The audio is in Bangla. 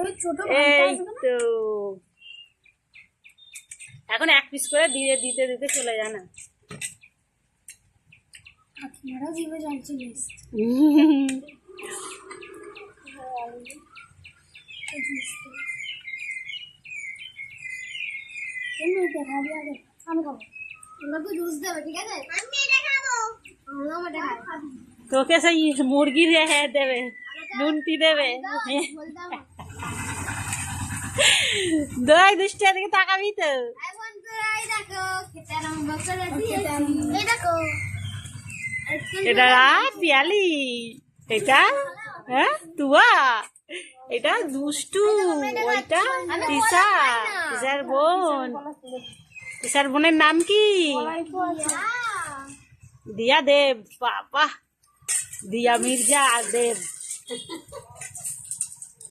এই তো এখন এক পিস করে দিয়ে দিতে দিতে চলে যায় না। তোকে সেই মুরগি দেবে, নুনটি দেবে। দই দুষ্টি দিকে তাকাবি তো। এটা পিয়ালি, এটা হ্যাঁ তুয়া, এটা দুষ্টু, ওইটা তিশা, তিশার বোন। তিশার বোনের নাম কি? দিয়া দেব। বাবা, দিয়া মির্জা দেব।